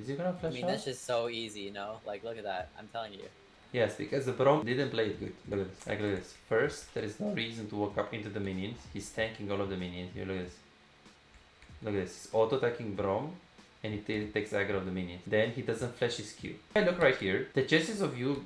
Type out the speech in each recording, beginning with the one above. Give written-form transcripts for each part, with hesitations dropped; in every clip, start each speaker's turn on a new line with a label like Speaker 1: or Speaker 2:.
Speaker 1: Is he gonna flash
Speaker 2: I mean,
Speaker 1: out?
Speaker 2: that's just so easy, you know? Like, look at that. I'm telling you.
Speaker 1: Yes, because the Braum didn't play it good. Look at this. Like, look at this. First, there is no reason to walk up into the minions. He's tanking all of the minions. Here, look at this. Look at this. He's auto-attacking Braum, and he takes aggro of the minions. Then he doesn't flash his Q. Hey, look right here. The chances of you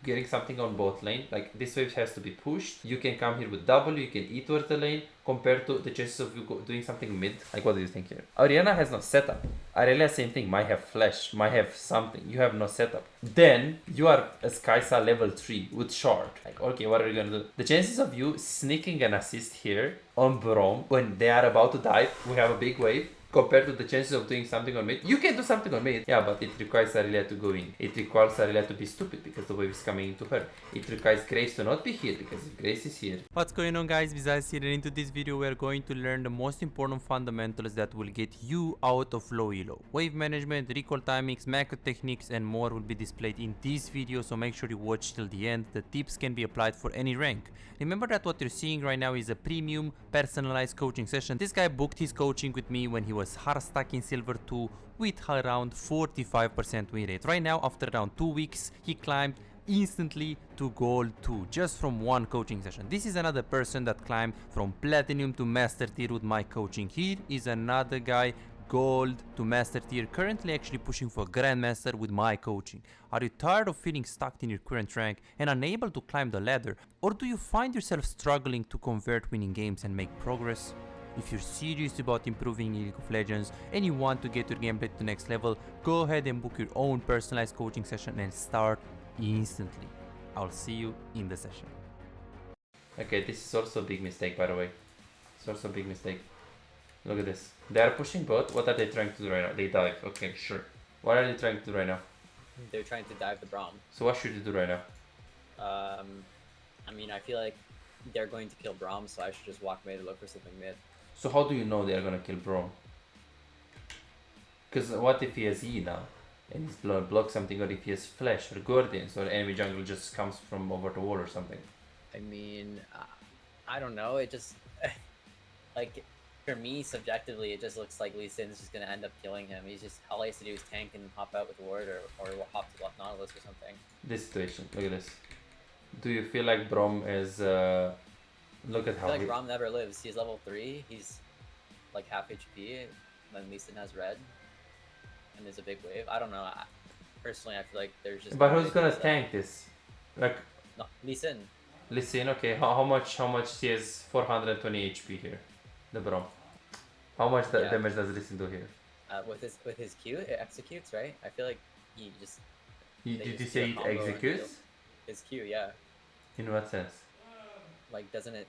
Speaker 1: getting something on bot lane, like this wave has to be pushed. You can come here with W, you can E towards the lane, compared to the chances of you doing something mid. Like, what do you think here? Orianna has no setup. Aurelia, same thing. Might have flash, might have something. You have no setup. Then you are a Skysa level 3 with shard. Like, okay, what are you gonna do? The chances of you sneaking an assist here on Braum when they are about to die, we have a big wave, compared to the chances of doing something on mid. You can do something on mid, yeah, but it requires Aurelia to go in. It requires Aurelia to be stupid because the wave is coming into her. It requires Grace to not be here because if Grace is here.
Speaker 3: What's going on, guys? Vizas here, and into this video we are going to learn the most important fundamentals that will get you out of low elo. Wave management, recall timings, macro techniques and more will be displayed in this video, so make sure you watch till the end. The tips can be applied for any rank. Remember that what you're seeing right now is a premium personalized coaching session. This guy booked his coaching with me when he was hard stuck in silver 2 with around 45% win rate. Right now, after around 2 weeks, he climbed instantly to gold 2 just from one coaching session. This is another person that climbed from platinum to master tier with my coaching. Here is another guy, gold to master tier, currently actually pushing for grandmaster with my coaching. Are you tired of feeling stuck in your current rank and unable to climb the ladder, or do you find yourself struggling to convert winning games and make progress? If you're serious about improving in League of Legends and you want to get your gameplay to the next level, go ahead and book your own personalized coaching session and start instantly. I'll see you in the session.
Speaker 1: Okay, this is also a big mistake, by the way. It's also a big mistake. Look at this. They are pushing bot. What are they trying to do right now? They dive. Okay, sure. What are they trying to do right now?
Speaker 2: They're trying to dive the Braum.
Speaker 1: So what should you do right now?
Speaker 2: I mean, I feel like they're going to kill Braum, so I should just walk mid and look for something mid.
Speaker 1: So how do you know they are gonna kill Braum? Because what if he has E now? And he's block something, or if he has Flash or Guardians, or enemy jungle just comes from over the wall or something?
Speaker 2: I mean, I don't know. It just, like, for me, subjectively, it just looks like Lee Sin's just going to end up killing him. He's just, all he has to do is tank and hop out with Ward or hop to Nautilus or something.
Speaker 1: This situation, look at this. Do you feel like Braum is, look at how
Speaker 2: I feel like Braum never lives. He's level 3, he's like half HP, then Lee Sin has red, and there's a big wave. I don't know. Personally, I feel like there's just...
Speaker 1: But who's gonna tank this? Like...
Speaker 2: No, Lee Sin.
Speaker 1: Listen, okay, how much he has 420 HP here, the Braum. How much damage does Listen do here?
Speaker 2: With his Q, it executes, right? I feel like he just...
Speaker 1: Did you say it executes?
Speaker 2: His Q, yeah.
Speaker 1: In what sense?
Speaker 2: Like, doesn't it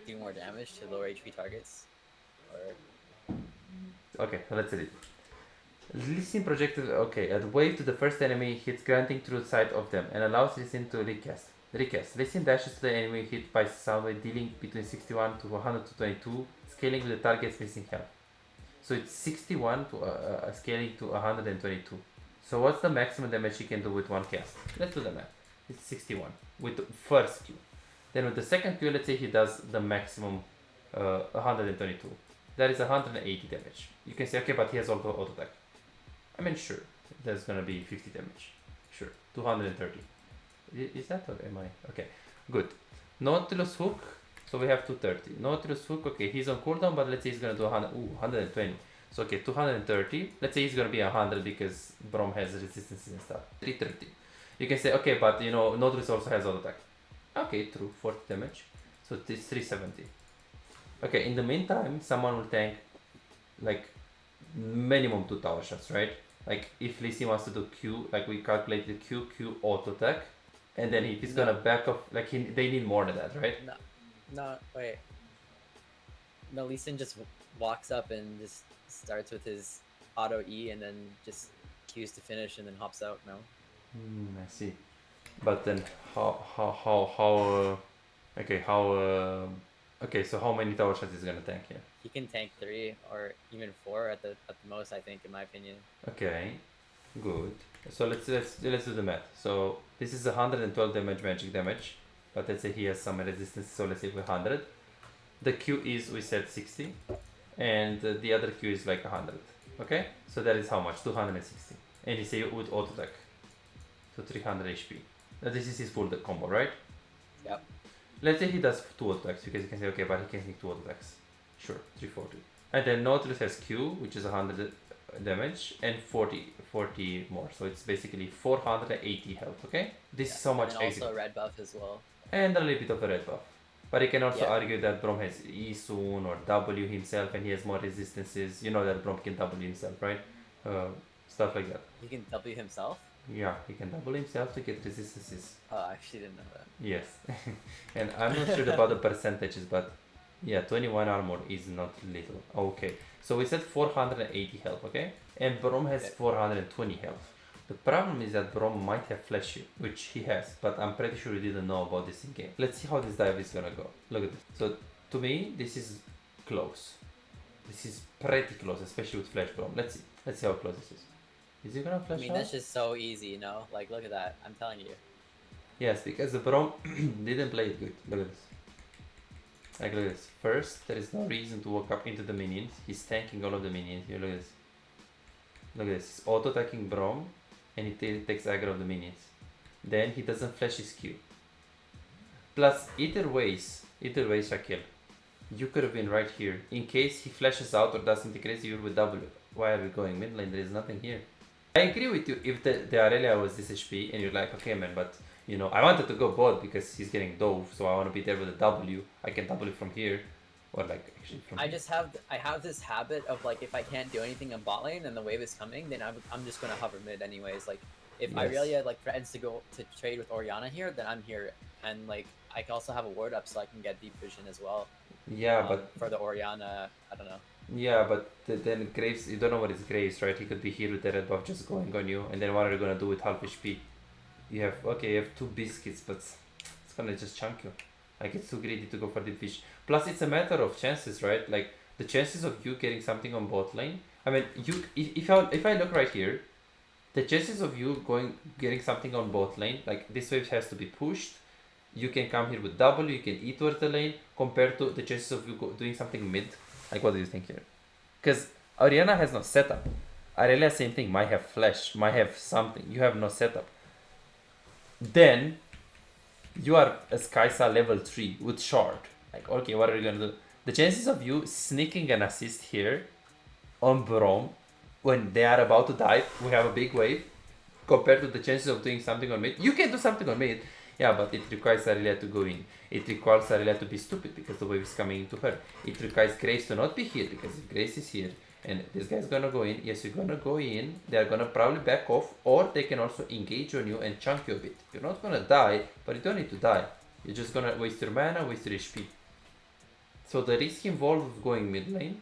Speaker 2: do more damage to lower HP targets? Or...
Speaker 1: Okay, let's read. Listen projected, okay, a wave to the first enemy hits granting through sight of them and allows Listen to recast. Listen dashes to the enemy hit by soundwave, dealing between 61 to 122, scaling with the target's missing health. So it's 61 to scaling to 122. So what's the maximum damage he can do with one cast? Let's do the math. It's 61 with the first Q. Then with the second Q, let's say he does the maximum 122. That is 180 damage. You can say, okay, but he has auto attack. I mean, sure, there's gonna be 50 damage. Sure, 230. Is that or am I? Okay, good. Nautilus hook, so we have 230. Nautilus hook, okay, he's on cooldown, but let's say he's gonna do 120. So okay, 230. Let's say he's gonna be 100 because Braum has resistances and stuff. 330. You can say, okay, but you know, Nautilus also has auto attack. Okay, true, 40 damage. So it's 370. Okay, in the meantime, someone will tank like minimum 2 tower shots, right? Like if Lee Sin wants to do Q, like we calculate the Q auto attack, and then if he's gonna back off, like they need more than that, right?
Speaker 2: No, wait. No, Lee Sin just walks up and just starts with his auto E and then just Qs to finish and then hops out. No.
Speaker 1: I see. But then okay, so how many tower shots is gonna tank here?
Speaker 2: He can tank 3 or even 4 at the most, I think, in my opinion.
Speaker 1: Okay, good. So let's do the math. So this is 112 damage, magic damage, but let's say he has some resistance. So let's say 100. The Q is, we said 60, and the other Q is like 100. Okay, so that is how much? 260. And he say with auto attack. So 300 HP. Now this is his full combo, right?
Speaker 2: Yep.
Speaker 1: Let's say he does 2 auto attacks, because you can say, okay, but he can hit 2 auto attacks. Sure, 340. And then Nautilus has Q, which is 100 damage, and 40 more. So it's basically 480 health, okay? This is how much
Speaker 2: and
Speaker 1: exit.
Speaker 2: also a red buff as well.
Speaker 1: And a little bit of a red buff. But you can also
Speaker 2: Yeah.
Speaker 1: argue that Brom has E soon or W himself and he has more resistances. You know that Brom can W himself, right? Stuff like that.
Speaker 2: He can W himself?
Speaker 1: Yeah, he can double himself to get resistances.
Speaker 2: Oh, I actually didn't know that.
Speaker 1: Yes. And I'm not sure about the percentages, but yeah, 21 armor is not little. Okay, so we said 480 health, okay? And Brom has 420 health. The problem is that Brom might have flash you, which he has, but I'm pretty sure you didn't know about this in game. Let's see how this dive is gonna go. Look at this. So to me, this is close. This is pretty close, especially with flash Brom. Let's see how close this is. Is he gonna flash
Speaker 2: I mean,
Speaker 1: out?
Speaker 2: that's just so easy, you know? Like, look at that. I'm telling you.
Speaker 1: Yes, because the Brom didn't play it good. Look at this. Like, look at this. First, there is no reason to walk up into the minions. He's tanking all of the minions. Here, look at this. Look at this. He's auto-attacking Brom, and he takes aggro of the minions. Then he doesn't flash his Q. Plus, either ways, Shaquille, you could have been right here. In case he flashes out or does integrate, you're with W. Why are we going mid lane? There is nothing here. I agree with you if the Aurelia was this HP and you're like, okay man, but you know, I wanted to go bot because he's getting dove, so I want to be there with a W. I can W from here, or like actually from here.
Speaker 2: I have this habit of like, if I can't do anything in bot lane and the wave is coming, then I'm just gonna hover mid anyways. Like, if I really had like friends to go to trade with Orianna here, then I'm here, and like I can also have a ward up so I can get deep vision as well.
Speaker 1: Yeah, but
Speaker 2: for the Orianna, I don't know.
Speaker 1: Yeah, but then Graves, you don't know what is Graves, right? He could be here with the red buff just going on you, and then what are you gonna do with half HP? You have, okay, you have 2 biscuits, but it's gonna just chunk you. Like, it's too greedy to go for the fish. Plus, it's a matter of chances, right? Like, the chances of you getting something on bot lane. I mean, if I look right here, the chances of you getting something on bot lane, like this wave has to be pushed. You can come here with W, you can E towards the lane, compared to the chances of you doing something mid. Like, what do you think here? Because Orianna has no setup. Aurelia, same thing, might have flash, might have something. You have no setup. Then, you are a Skysa level 3 with shard. Like, okay, what are you gonna do? The chances of you sneaking an assist here on Brom when they are about to die, we have a big wave, compared to the chances of doing something on mid. You can do something on mid, yeah, but it requires Aurelia to go in. It requires Aurelia to be stupid because the wave is coming into her. It requires Grace to not be here because if Grace is here and this guy's gonna go in, yes, you're gonna go in, they're gonna probably back off, or they can also engage on you and chunk you a bit. You're not gonna die, but you don't need to die. You're just gonna waste your mana, waste your HP. So the risk involved with going mid lane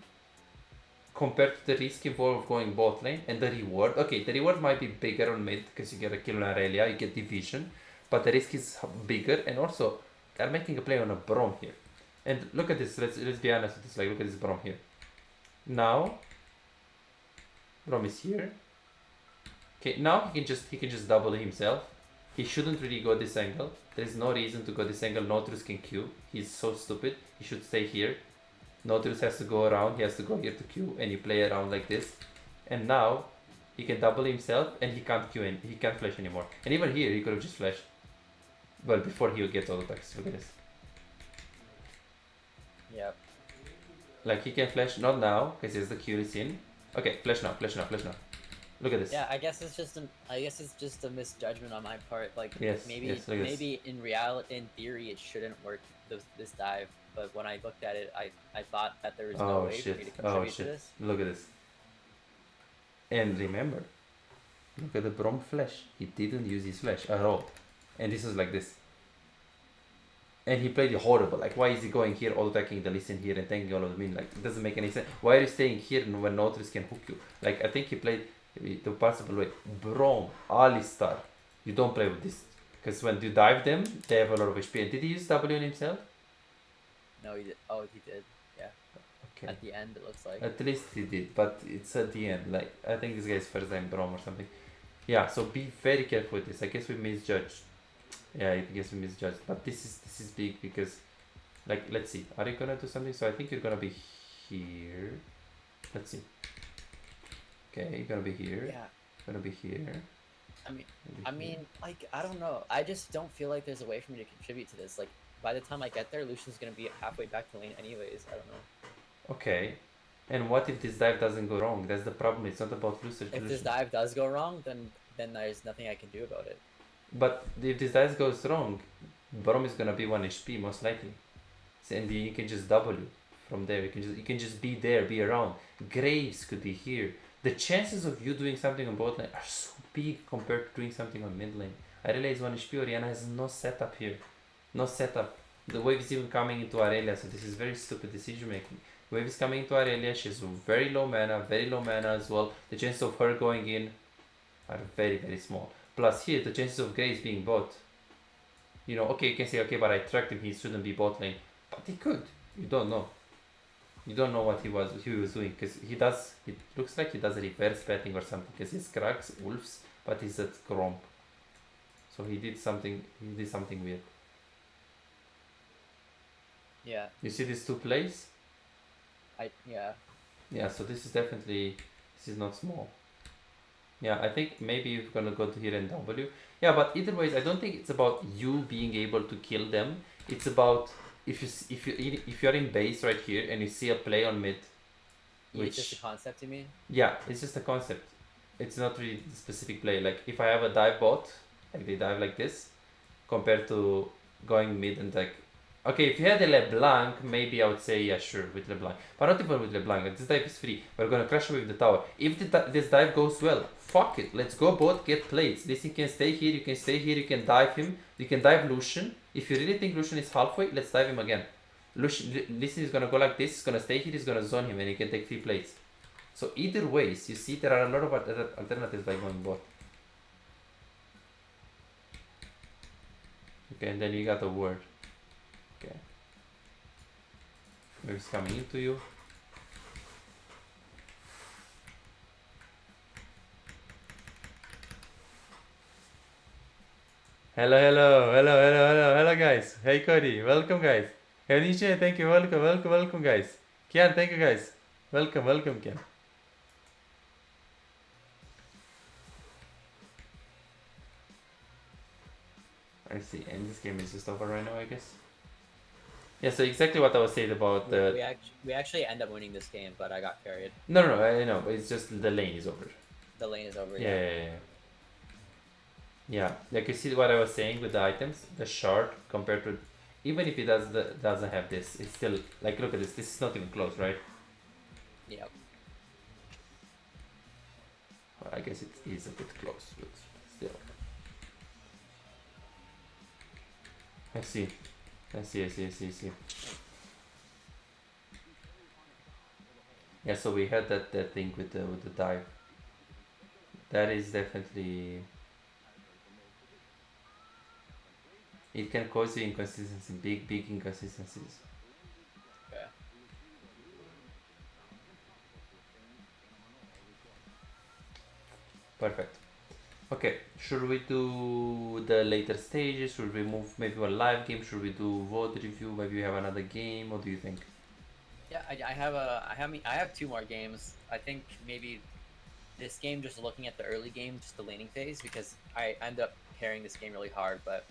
Speaker 1: compared to the risk involved with going bot lane, and the reward, okay, the reward might be bigger on mid because you get a kill on Aurelia, you get division, but the risk is bigger, and also they're making a play on a Brom here. And look at this, let's be honest with this, like look at this Brom here. Now Brom is here. Okay, now he can just double himself. He shouldn't really go this angle. There is no reason to go this angle. Nautilus can Q. He's so stupid. He should stay here. Nautilus has to go around. He has to go here to Q, and you play around like this. And now he can double himself, and he can't Q in. He can't flash anymore. And even here, he could have just flashed. Well, before he gets auto attacks. Look at this.
Speaker 2: Yep.
Speaker 1: Like he can flash, not now, because he has the Q is in. Okay, flash now, flash now, flash now. Look at this.
Speaker 2: Yeah, I guess it's just a misjudgment on my part. Like,
Speaker 1: Yes,
Speaker 2: maybe
Speaker 1: yes, look at this.
Speaker 2: maybe in theory, it shouldn't work this dive. But when I looked at it, I thought that there was no way for me to contribute to this.
Speaker 1: Look at this. And remember, look at the Brom flash. He didn't use his flash at all. And this is like this. And he played it horrible. Like, why is he going here, auto-attacking the listen here and tanking all of them in? Like, it doesn't make any sense. Why are you staying here when Nautilus can hook you? Like, I think he played the possible way. Brom, Alistar, you don't play with this. Because when you dive them, they have a lot of HP. And did he use W on himself?
Speaker 2: No, he did. Oh, he did. Yeah.
Speaker 1: Okay.
Speaker 2: At the end, it looks like.
Speaker 1: At least he did, but it's at the end. Like, I think this guy's first time Brom or something. Yeah, so be very careful with this. I guess we misjudged. Yeah, I guess we misjudged. But this is big because, like, let's see. Are you gonna do something? So I think you're gonna be here. Let's see. Okay, you're gonna be here.
Speaker 2: Yeah.
Speaker 1: Gonna be here.
Speaker 2: I mean,
Speaker 1: Gonna be here.
Speaker 2: like, I don't know. I just don't feel like there's a way for me to contribute to this. Like, by the time I get there, Lucian's gonna be halfway back to lane anyways. I don't know.
Speaker 1: Okay. And what if this dive doesn't go wrong? That's the problem. It's not about Lucian.
Speaker 2: If this dive does go wrong, then there's nothing I can do about it.
Speaker 1: But if this dive goes wrong, Brom is gonna be 1 HP most likely. So, and you can just W from there. You can just be there, be around. Graves could be here. The chances of you doing something on bot lane are so big compared to doing something on mid lane. I realize 1 HP Oriana has no setup here. No setup. The wave is even coming into Aurelia, so this is very stupid decision making. Wave is coming into Aurelia, she's very low mana as well. The chances of her going in are very, very small. Plus here, the chances of Graves being bot. You know, okay, you can say, okay, but I tracked him, he shouldn't be bot lane. But he could. You don't know. You don't know what he was doing, because it looks like he does a reverse betting or something, because he's cracks wolves, but he's at Gromp. So he did something weird.
Speaker 2: Yeah.
Speaker 1: You see these two plays?
Speaker 2: Yeah.
Speaker 1: Yeah, so this is not small. Yeah, I think maybe you're gonna go to here and W. Yeah, but either ways, I don't think it's about you being able to kill them. It's about if you're in base right here and you see a play on mid,
Speaker 2: It's just a concept to me.
Speaker 1: yeah, it's just a concept. It's not really the specific play. Like if I have a dive bot, like they dive like this, compared to going mid and like, okay, if you had a LeBlanc, maybe I would say yeah, sure, with LeBlanc, but not even with LeBlanc. Like, this dive is free. We're gonna crash away with the tower. If this dive goes well, fuck it. Let's go bot, get plates. This you can stay here. You can stay here. You can dive him. You can dive Lucian. If you really think Lucian is halfway, let's dive him again. Lucian is gonna go like this. He's gonna stay here. He's gonna zone him, and he can take 3 plates. So either ways, you see there are a lot of alternatives by going bot. Okay, and then you got the word. Okay. Wave's coming into you. Hello guys. Hey Cody, welcome guys. Hey Nisha, thank you, welcome guys. Kian, thank you guys. Welcome Kian. I see, and this game is just over right now, I guess. Yeah, so exactly what I was saying about the...
Speaker 2: We actually end up winning this game, but I got carried.
Speaker 1: No, I know, but it's just the lane is over.
Speaker 2: The lane is over,
Speaker 1: Yeah, like you see what I was saying with the items, the shard compared to... Even if it doesn't have this, it's still... Like, look at this, this is not even close, right?
Speaker 2: Yep.
Speaker 1: Well, I guess it is a bit close, but still. I see. Yeah, so we had that thing with the dive. That is definitely... It can cause you inconsistency, big inconsistencies.
Speaker 2: Okay.
Speaker 1: Perfect. Okay, should we do the later stages? Should we move maybe a live game? Should we do VOD review? Maybe we have another game. What do you think?
Speaker 2: Yeah, I have 2 more games. I think maybe this game, just looking at the early game, just the laning phase, because I end up carrying this game really hard, but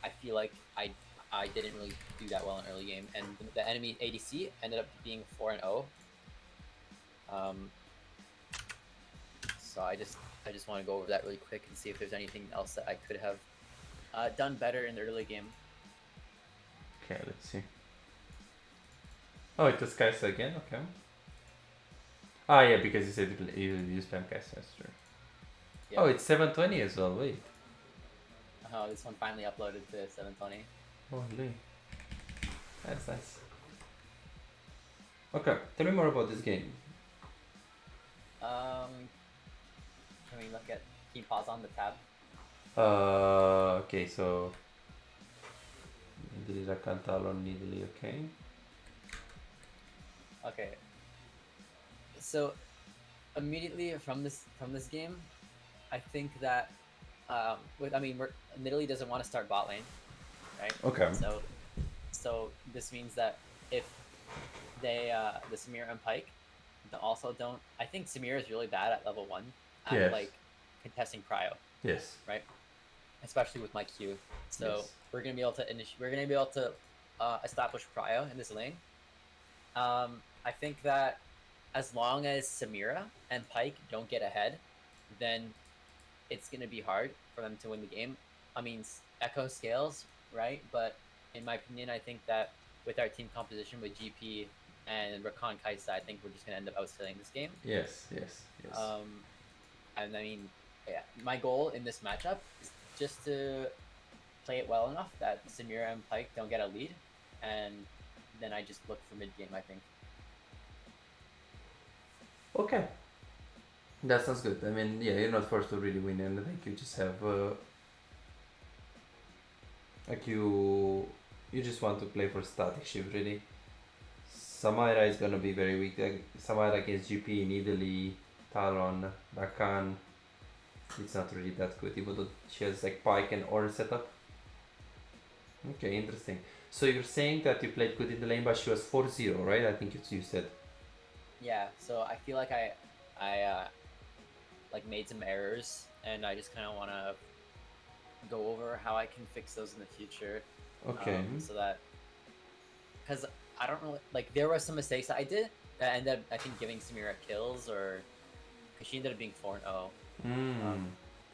Speaker 2: I feel like I didn't really do that well in early game, and the enemy ADC ended up being 4-0. So I just want to go over that really quick and see if there's anything else that I could have done better in the early game.
Speaker 1: Okay, let's see. Oh, it was Kai'Sa again? Okay. Ah, yeah, because you said you spam Kai'Sa, that's true. Yeah. Oh, it's 720 as well, wait.
Speaker 2: Oh, this one finally uploaded to 720.
Speaker 1: Holy. That's nice. Okay, tell me more about this game.
Speaker 2: Can we look at... Can you pause on the tab?
Speaker 1: Okay, so... Nidali Rakantalo Nidali, okay.
Speaker 2: Okay. So, immediately from this game, I think that... Nidalee doesn't want to start bot lane, right?
Speaker 1: Okay.
Speaker 2: So this means that if they the Samir and Pike also don't. I think Samira is really bad at level 1 at
Speaker 1: Yes.
Speaker 2: like contesting prio,
Speaker 1: Yes.
Speaker 2: right? Especially with my Q. So
Speaker 1: Yes.
Speaker 2: we're gonna be able to establish prio in this lane. I think that as long as Samira and Pyke don't get ahead, then it's gonna be hard for them to win the game. I mean, Echo scales, right? But in my opinion, I think that with our team composition with GP and Rakan Kaisa, I think we're just gonna end up outscaling this game.
Speaker 1: Yes. Yes. Yes.
Speaker 2: And I mean, yeah, my goal in this matchup is just to play it well enough that Samira and Pyke don't get a lead, and then I just look for mid game. I think.
Speaker 1: Okay. That sounds good. I mean, yeah, you're not forced to really win, and I think you just have like you just want to play for static shift really. Samira is gonna be very weak. Like, Samira against GP, Nidalee, Talon, Rakan. It's not really that good, even though she has like Pyke and Ornn setup. Okay, interesting. So you're saying that you played good in the lane, but she was 4-0, right? I think you said.
Speaker 2: Yeah, so I feel like I like made some errors, and I just kind of want to go over how I can fix those in the future.
Speaker 1: Okay.
Speaker 2: So that, because I don't really like, there were some mistakes that I did that ended up, I think, giving Samira kills, or because she ended up being 4-0.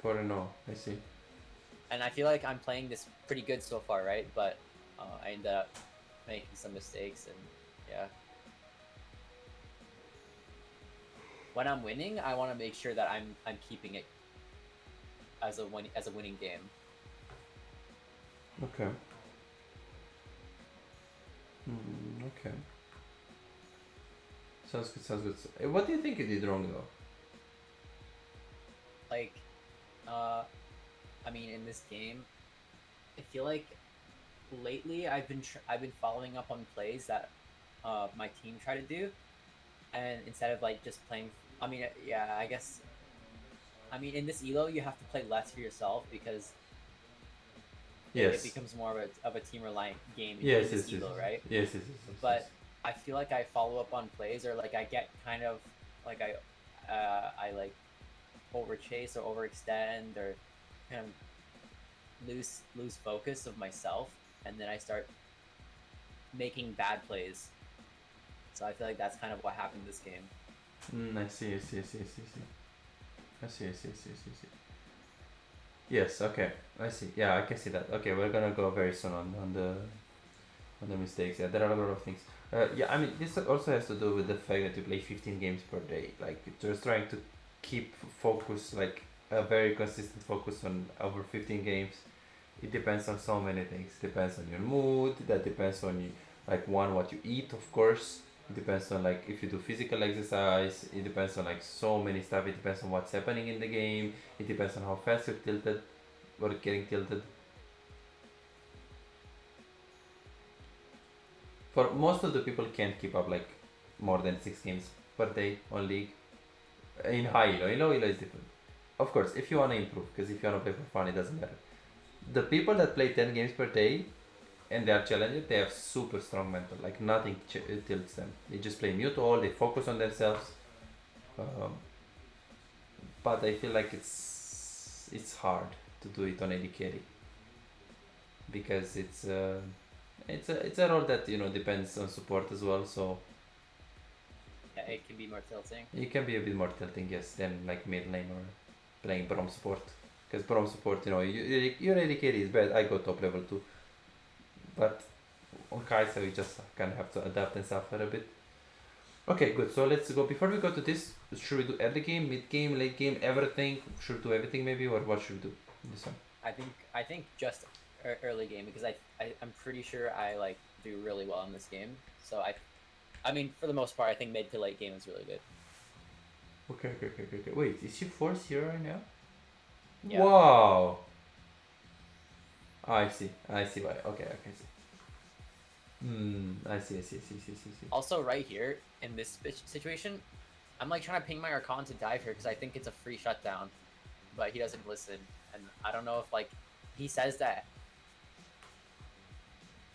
Speaker 1: 4-0. I see.
Speaker 2: And I feel like I'm playing this pretty good so far, right? But I ended up making some mistakes, and yeah. When I'm winning, I want to make sure that I'm keeping it as a winning game.
Speaker 1: Okay. Okay. Sounds good. Sounds good. What do you think you did wrong though?
Speaker 2: Like, I mean, in this game, I feel like lately I've been following up on plays that my team try to do, and instead of like just playing, I mean, yeah, I guess, I mean, in this elo you have to play less for yourself because it becomes more of a team reliant game in this elo, right?
Speaker 1: Yes.
Speaker 2: But I feel like I follow up on plays, or like I get kind of like I like over chase or overextend, or kind of lose focus of myself, and then I start making bad plays. So I feel like that's kind of what happened this game.
Speaker 1: I see. Yes, okay. I see. Yeah, I can see that. Okay, we're gonna go very soon on the mistakes. Yeah, there are a lot of things. Yeah, I mean, this also has to do with the fact that you play 15 games per day. Like, just trying to keep focus, like a very consistent focus on over 15 games. It depends on so many things. It depends on your mood. That depends on you, like what you eat, of course. It depends on like if you do physical exercise. It depends on like so many stuff. It depends on what's happening in the game. It depends on how fast you're tilted or getting tilted. For most of the people can't keep up like more than 6 games per day on League. In high elo, in low elo is different. Of course, if you want to improve, because if you want to play for fun, it doesn't matter. The people that play 10 games per day and they are challenged, they have super strong mental, like nothing tilts them. They just play mute all, they focus on themselves. But I feel like it's hard to do it on AD carry, because it's a role that, you know, depends on support as well, so
Speaker 2: Yeah, it can be more tilting.
Speaker 1: it can be a bit more tilting, yes, than like mid lane or playing Braum support. Because Braum support, you know, your AD carry is bad. I go top level too. But on Kai'Sa, you just kind of have to adapt and suffer a bit. Okay, good. So let's go. Before we go to this, should we do early game, mid game, late game, everything? Should we do everything maybe, or what should we do in this one?
Speaker 2: I think just early game, because I'm pretty sure I like do really well in this game. So I mean, for the most part, I think mid to late game is really good.
Speaker 1: Okay. Wait, is she 4-0 right now?
Speaker 2: Yeah.
Speaker 1: Wow. Oh, I see why. Okay, I see. I see.
Speaker 2: Also, right here in this situation, I'm like trying to ping my Rakan to dive here because I think it's a free shutdown, but he doesn't listen, and I don't know if like he says that.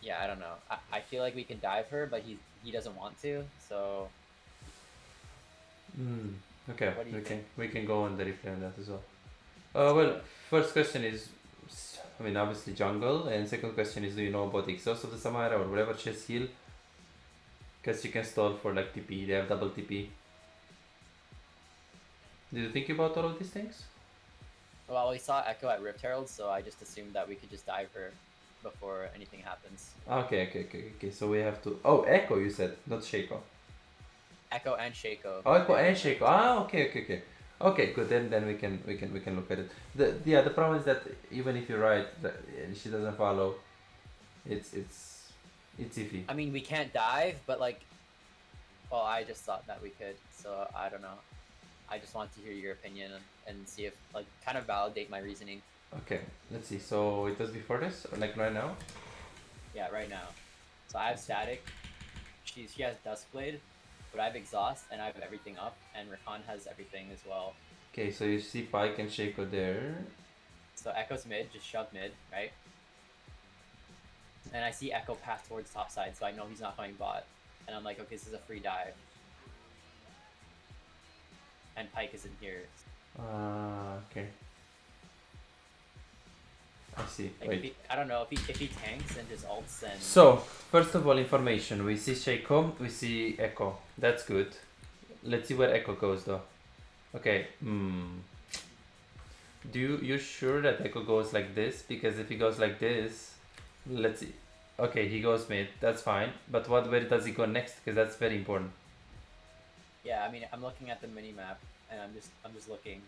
Speaker 2: Yeah, I don't know. I feel like we can dive her, but he doesn't want to. So
Speaker 1: Okay,
Speaker 2: What do you think?
Speaker 1: we can go on the replay on that as well. Well, first question is, I mean, obviously jungle, and second question is, do you know about the exhaust of the Samara or whatever chest heal? Because you can stall for like TP, they have double TP. Did you think about all of these things?
Speaker 2: Well, we saw Echo at Rift Herald, so I just assumed that we could just dive her before anything happens.
Speaker 1: Okay. So we have to. Oh, Echo, you said, not Shaco.
Speaker 2: Echo and Shaco.
Speaker 1: Oh, Echo and Shaco. Okay. Okay, good. Then we can look at it. The problem is that even if you're right, and she doesn't follow, it's iffy.
Speaker 2: I mean, we can't dive, but like, well, I just thought that we could, so I don't know. I just want to hear your opinion and see if, like, kind of validate my reasoning.
Speaker 1: Okay, let's see. So it was before this, or like right now?
Speaker 2: Yeah, right now. So I have static. She has Duskblade, but I have exhaust and I have everything up, and Rakan has everything as well.
Speaker 1: Okay, so you see Pike and Shaco there.
Speaker 2: So Echo's mid, just shove mid, right? And I see Echo path towards top side, so I know he's not going bot. And I'm like, okay, this is a free dive. And Pike is in here.
Speaker 1: Okay. I see.
Speaker 2: Like
Speaker 1: Wait.
Speaker 2: I don't know, if he tanks and just ults and...
Speaker 1: So, first of all, information. We see Shaco, we see Echo. That's good. Let's see where Echo goes though. Okay. You sure that Echo goes like this? Because if he goes like this, let's see. Okay, he goes mid. That's fine. But where does he go next? Because that's very important.
Speaker 2: Yeah, I mean, I'm looking at the mini map, and I'm just looking.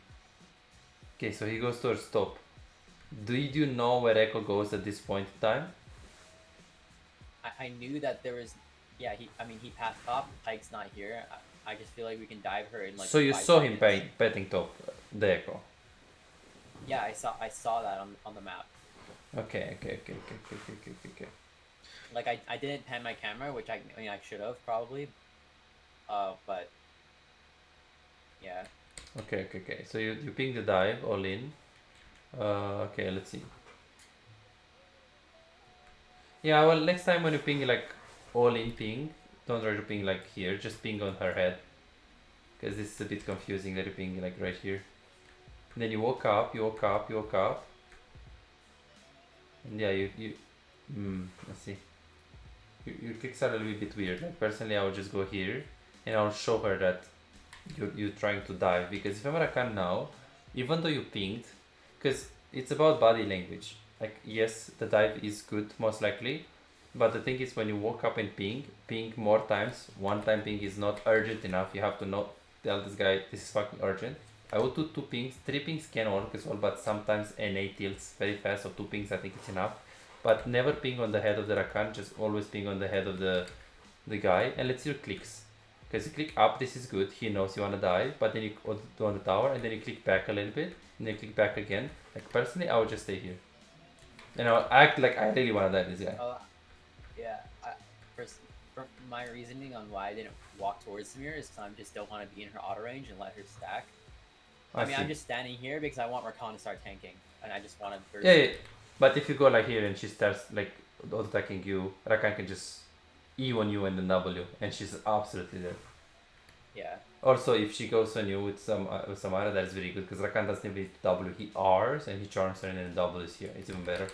Speaker 1: Okay, so he goes towards top. Do you know where Echo goes at this point in time?
Speaker 2: I knew that there was, yeah. He passed top. Pike's not here. I just feel like we can dive her in like.
Speaker 1: So you
Speaker 2: 5
Speaker 1: saw
Speaker 2: seconds.
Speaker 1: him petting top, the Echo.
Speaker 2: Yeah, I saw that on the map.
Speaker 1: Okay.
Speaker 2: Like I didn't pan my camera, which I mean I should have probably. But. Yeah.
Speaker 1: Okay. So you ping the dive all in. Okay, let's see. Yeah, well, next time when you ping like all in ping, don't try to ping like here, just ping on her head. Because this is a bit confusing that you ping like right here. And then you woke up. And yeah, let's see. Your clicks are a little bit weird. Like personally, I would just go here and I'll show her that you're trying to dive. Because if I'm Rakan now, even though you pinged, because it's about body language. Like, yes, the dive is good, most likely. But the thing is, when you walk up and ping more times. One time ping is not urgent enough. You have to not tell this guy, this is fucking urgent. I would do 2 pings. 3 pings can work as well, but sometimes NA tilts very fast, so 2 pings I think it's enough. But never ping on the head of the Rakan, just always ping on the head of the guy. And let's see your clicks. Because you click up, this is good, he knows you wanna dive, but then you do on the tower, and then you click back a little bit, and then you click back again. Like personally, I would just stay here. And I'll act like I really wanna dive this guy.
Speaker 2: Yeah. For my reasoning on why I didn't walk towards Samir is because I just don't want to be in her auto range and let her stack. I mean, I'm just standing here because I want Rakan to start tanking, and I just want to burst.
Speaker 1: Yeah. But if you go like here and she starts like auto-attacking you, Rakan can just E on you and then W, and she's absolutely there.
Speaker 2: Yeah.
Speaker 1: Also, if she goes on you with some Samara, that is very good because Rakan doesn't even W. He R's and he charms her and then W is here. It's even better.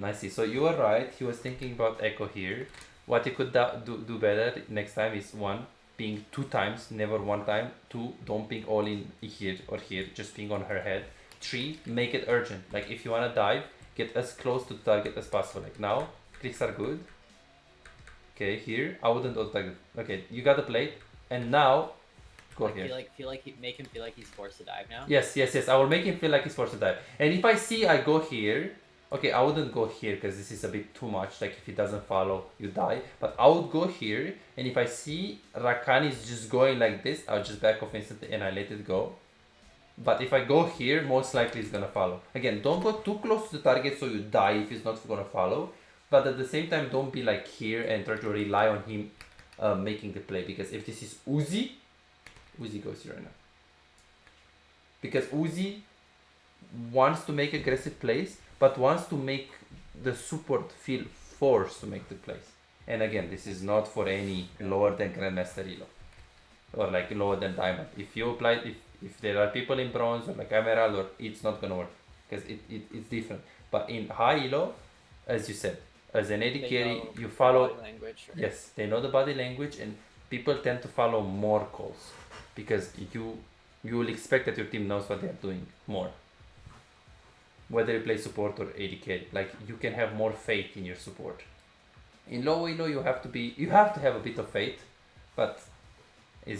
Speaker 1: I see. So you are right. He was thinking about Echo here. What he could do better next time is 1, ping 2 times, never 1 time. 2, don't ping all in here or here. Just ping on her head. 3, make it urgent. Like if you wanna dive, get as close to the target as possible. Like now, clicks are good. Okay, here I wouldn't auto-target. Okay, you got the plate, and now go here.
Speaker 2: Make him feel like he's forced to dive now.
Speaker 1: Yes. I will make him feel like he's forced to dive. And if I see I go here, okay, I wouldn't go here because this is a bit too much. Like if he doesn't follow, you die. But I would go here, and if I see Rakan is just going like this, I'll just back off instantly and I let it go. But if I go here, most likely he's gonna follow. Again, don't go too close to the target so you die if he's not gonna follow. But at the same time, don't be like here and try to rely on him making the play. Because if this is Uzi goes here right now. Because Uzi wants to make aggressive plays, but wants to make the support feel forced to make the plays. And again, this is not for any lower than Grandmaster Elo. or like lower than diamond. If you apply if there are people in bronze or like emerald, or it's not gonna work because it's different. But in high elo, as you said, as an AD
Speaker 2: They
Speaker 1: carry,
Speaker 2: know
Speaker 1: you
Speaker 2: the
Speaker 1: follow.
Speaker 2: body language. Right?
Speaker 1: Yes, they know the body language, and people tend to follow more calls because you will expect that your team knows what they are doing more. Whether you play support or AD carry, like you can have more faith in your support. In low elo, you have to have a bit of faith, but you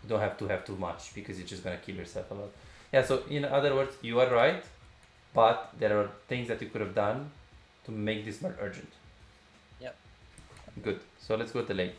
Speaker 1: don't have to have too much because you're just gonna kill yourself a lot. Yeah. So in other words, you are right, but there are things that you could have done to make this more urgent.
Speaker 2: Yep.
Speaker 1: Good. So let's go to late.